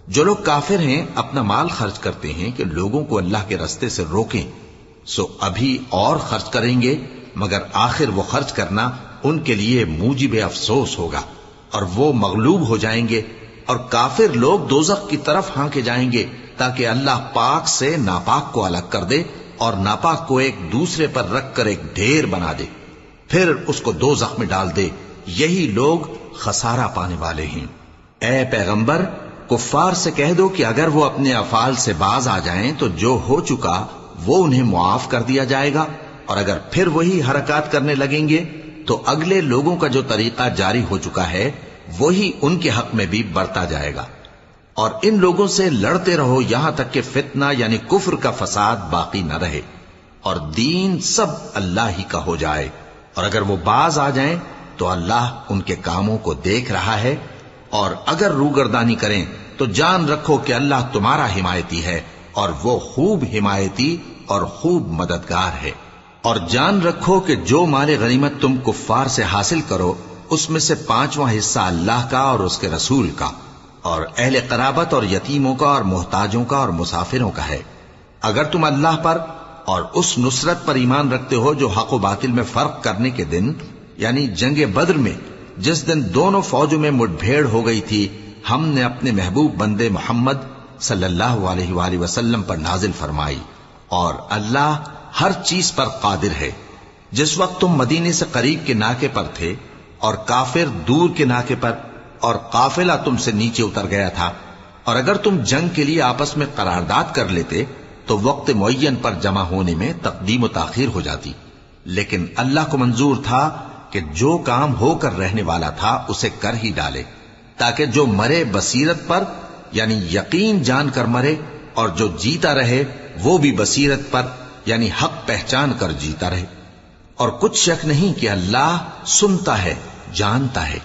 جو لوگ کافر ہیں اپنا مال خرچ کرتے ہیں کہ لوگوں کو اللہ کے رستے سے روکیں، سو ابھی اور خرچ کریں گے، مگر آخر وہ خرچ کرنا ان کے لیے موجب افسوس ہوگا اور وہ مغلوب ہو جائیں گے، اور کافر لوگ دوزخ کی طرف ہانکے جائیں گے تاکہ اللہ پاک سے ناپاک کو الگ کر دے اور ناپاک کو ایک دوسرے پر رکھ کر ایک ڈھیر بنا دے، پھر اس کو دوزخ میں ڈال دے۔ یہی لوگ خسارہ پانے والے ہیں۔ اے پیغمبر، کفار سے کہہ دو کہ اگر وہ اپنے افعال سے باز آ جائیں تو جو ہو چکا وہ انہیں معاف کر دیا جائے گا، اور اگر پھر وہی حرکات کرنے لگیں گے تو اگلے لوگوں کا جو طریقہ جاری ہو چکا ہے وہی ان کے حق میں بھی برتا جائے گا۔ اور ان لوگوں سے لڑتے رہو یہاں تک کہ فتنہ یعنی کفر کا فساد باقی نہ رہے اور دین سب اللہ ہی کا ہو جائے، اور اگر وہ باز آ جائیں تو اللہ ان کے کاموں کو دیکھ رہا ہے، اور اگر روگردانی کریں تو جان رکھو کہ اللہ تمہارا حمایتی ہے اور وہ خوب حمایتی اور خوب مددگار ہے۔ اور جان رکھو کہ جو مال غنیمت تم کفار سے حاصل کرو اس میں سے 5واں حصہ اللہ کا اور اس کے رسول کا اور اہل قرابت اور یتیموں کا اور محتاجوں کا اور مسافروں کا ہے۔ اگر تم اللہ پر اور اس نصرت پر ایمان رکھتے ہو جو حق و باطل میں فرق کرنے کے دن یعنی جنگ بدر میں جس دن دونوں فوجوں میں مٹ بھیڑ ہو گئی تھی، ہم نے اپنے محبوب بندے محمد صلی اللہ علیہ وآلہ وسلم پر نازل فرمائی، اور اللہ ہر چیز پر قادر ہے۔ جس وقت تم مدینے سے قریب کے ناکے پر تھے اور کافر دور کے ناکے پر، اور قافلہ تم سے نیچے اتر گیا تھا، اور اگر تم جنگ کے لیے آپس میں قرارداد کر لیتے تو وقت معین پر جمع ہونے میں تقدیم و تاخیر ہو جاتی، لیکن اللہ کو منظور تھا کہ جو کام ہو کر رہنے والا تھا اسے کر ہی ڈالے، تاکہ جو مرے بصیرت پر یعنی یقین جان کر مرے، اور جو جیتا رہے وہ بھی بصیرت پر یعنی حق پہچان کر جیتا رہے۔ اور کچھ شک نہیں کہ اللہ سنتا ہے، جانتا ہے۔